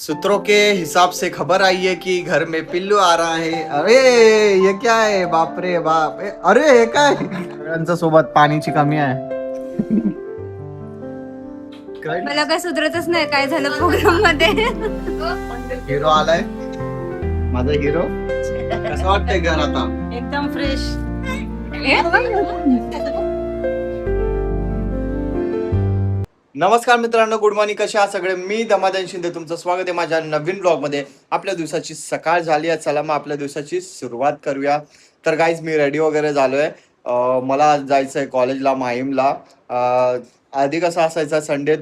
सूत्रों के हिसाब से खबर आई है कि घर में पिल्लू आ रहा है। अरे ये क्या है, बाप रे बाप, अरे हे काय, सगळ्यांच्या सोबत पाणीची कमी आहे. मला काय सुधरतच नाही काय झालं प्रोग्राम मध्ये. हिरो आलाय, माझा हिरो. कसं वाटतंय घर आता? एकदम फ्रेश. नमस्कार मित्रांनो, गुड मॉर्निंग. कसे आहात सगळे? मी दमादन शिंदे, तुमचं स्वागत आहे माझ्या नवीन ब्लॉग मध्ये. आपल्या दिवसाची सकाळ झाली आहे, चला मग आपल्या दिवसाची सुरुवात करूया. तर गाईज मी रेडी वगैरे झालोय. मला आज जायचं आहे कॉलेजला, माहीमला. आधी कसं असायचं, संडे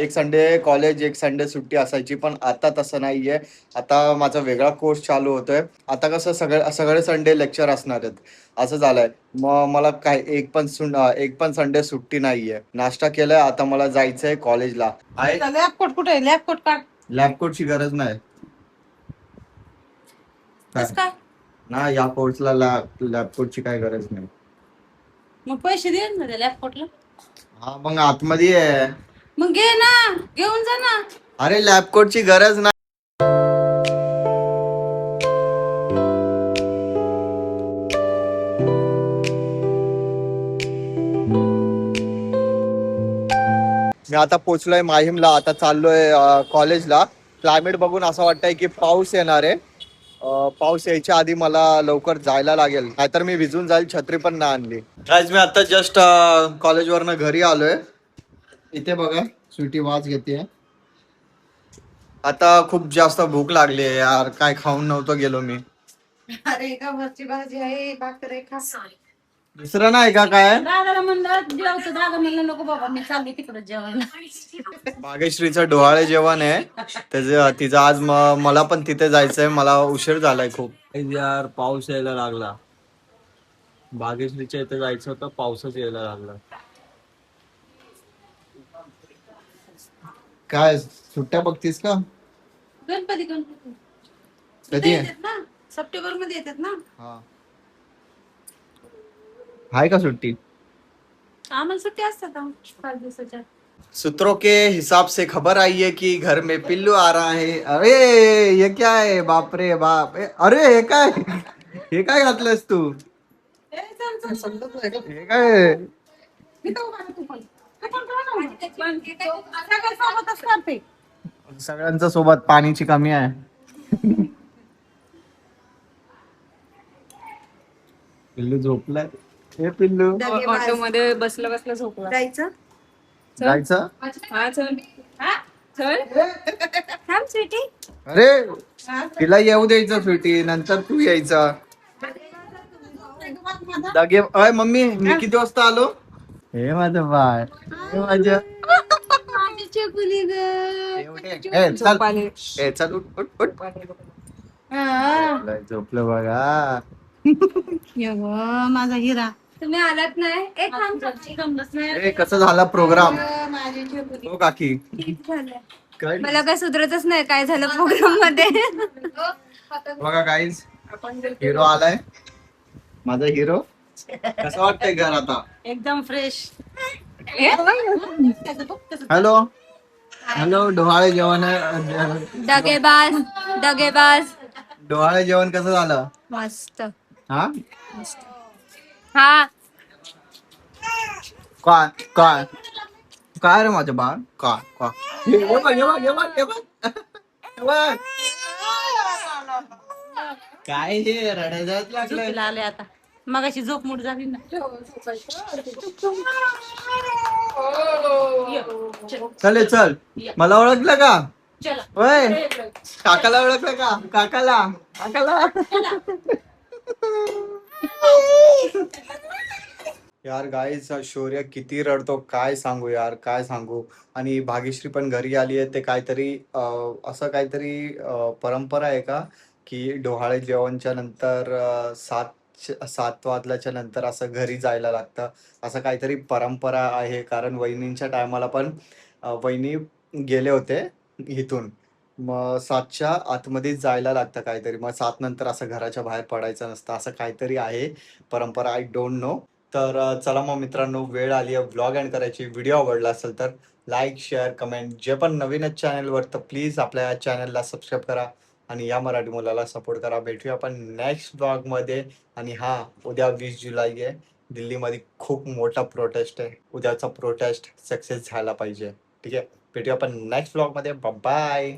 एक संडे कॉलेज, एक संडे सुट्टी असायची, पण आता तसं नाही आहे. आता माझा वेगळा कोर्स चालू होतोय. आता कसं सगळे संडे लेक्चर असणार आहेत, असं झालंय. मग मला काय एक पण संडे सुट्टी नाहीये. नाश्ता केलाय, आता मला जायचंय कॉलेजला. लॅपकोट कुठे आहे? लॅपकोट काढ. लॅबकोटची गरज नाही काय ना, या कोर्सला लॅबकोटची काय गरज नाही. मग पैसे दे ना त्या लॅपकोटला. हा मग आतमध्ये आहे. मग घे ना, घेऊन जा ना. अरे लॅबकोटची गरज नाही. मी आता पोचलोय माहीमला, आता चाललोय कॉलेजला. क्लायमेट बघून असं वाटतंय की पाऊस येणार आहे. पाऊस यायच्या आधी मला लवकर जायला लागेल, नाहीतर मी भिजून जाईल. छत्री पण नाही आणली. आज मी आता जस्ट कॉलेजवरनं घरी आलोय. इथे बघा स्वीटी वाज घेते. आता खूप जास्त भूक लागली आहे यार, काय खाऊन नव्हतं गेलो मी. अरे गव्हाची भाजी आहे, भाकरी खा. दुसरं नाही का काय? दादाला म्हणलं जेवतो, दादा म्हणलं नको बाबा मी चालली तिकडे जेवायला. भाग्यश्रीचं डोहाळे जेवण आहे तिचं आज. मला पण तिथे जायचंय, मला उशीर झालाय खूप यार. पाऊस यायला लागला, भाग्यश्रीच्या इथे जायचं होतं, पाऊसच यायला लागला. काय सुट्ट्या बघतीस का? गणपती कधी आहे? येतात ना, सप्टेंबर मध्ये येतात ना. हा, आहे का सुट्टी? आम्हाला सुट्टी असतात 5 दिवसाच्या. सूत्रों के हिसाब से खबर आई है कि घर में पिल्लू आ रहा है. अरे ये क्या है, बाप रे बाप, अरे हे काय घातलंस तू? हे काय? सगळ्यांच्या सोबत पाणीची कमी आहे. पिल्लू झोपलाय. हे पिल्लू ऑटो मध्ये बसलं बसलं झोपला. जायचं जायचं. हा चल. चल थांब स्वीटी. अरे तिला येऊ द्यायचं स्वीटी, नंतर तू यायचा. दागे अय मम्मी, मी किती वाजता आलो? हे माझं बाळ, हे माझं. माझी चकुली ग. चल उठ उठ उठ. झोपलं बघा. माझा हिरा. तुम्ही आलात नाही. कसं झाला प्रोग्राम? हो काकी, काय मला काय सुधरतच नाही काय झालं प्रोग्राम मध्ये. बघा गाईज, हिरो आलाय, माझा हिरो. कसं वाटतंय घर आता? एकदम फ्रेश. हॅलो हॅलो, डोहाळे जेवण आहे. डगेबाज डगेबाज. डोहाळे जेवण कसं झालं? मस्त. हा हा काय काय काय रे माझं बाळ? काय काय? ये बघ, ये बघ, ये बघ, ये बघ. ये बघ. काय हे रडायलाच लागलं. आले आता. मगाशी झोप मोड झाली ना. चल चल, मला ओळखलं का? चला. होय, काकाला ओळखलं का? काकाला काकाला. यार गाईज, शौर्य किती रडतो, काय सांगू यार, काय सांगू. आणि भाग्यश्री पण घरी आली आहे. ते काहीतरी असं काहीतरी परंपरा आहे का, की डोहाळे जेवणच्या नंतर 7 वाजल्याच्या नंतर असं घरी जायला लागतं, असं काहीतरी परंपरा आहे. कारण वहिनींच्या टायमाला पण वहिनी गेले होते इथून, मग 7च्या आतमध्ये जायला लागतं काहीतरी. मग 7 नंतर असं घराच्या बाहेर पडायचं नसतं, असं काहीतरी आहे परंपरा. I don't know. तर चला मग मित्रांनो, वेळ आली आहे व्लॉग एंड करायची. व्हिडिओ आवडला असेल तर लाईक शेअर कमेंट जे पण नवीनच चॅनलवर तर प्लीज आपल्या चॅनलला सबस्क्राईब करा आणि या मराठी मुलाला सपोर्ट करा. भेटूया आपण नेक्स्ट ब्लॉगमध्ये. आणि हा, उद्या 20 जुलै आहे. दिल्लीमध्ये खूप मोठा प्रोटेस्ट आहे. उद्याचा प्रोटेस्ट सक्सेस झाला पाहिजे. ठीक आहे, भेटूया आपण नेक्स्ट ब्लॉगमध्ये. बाय.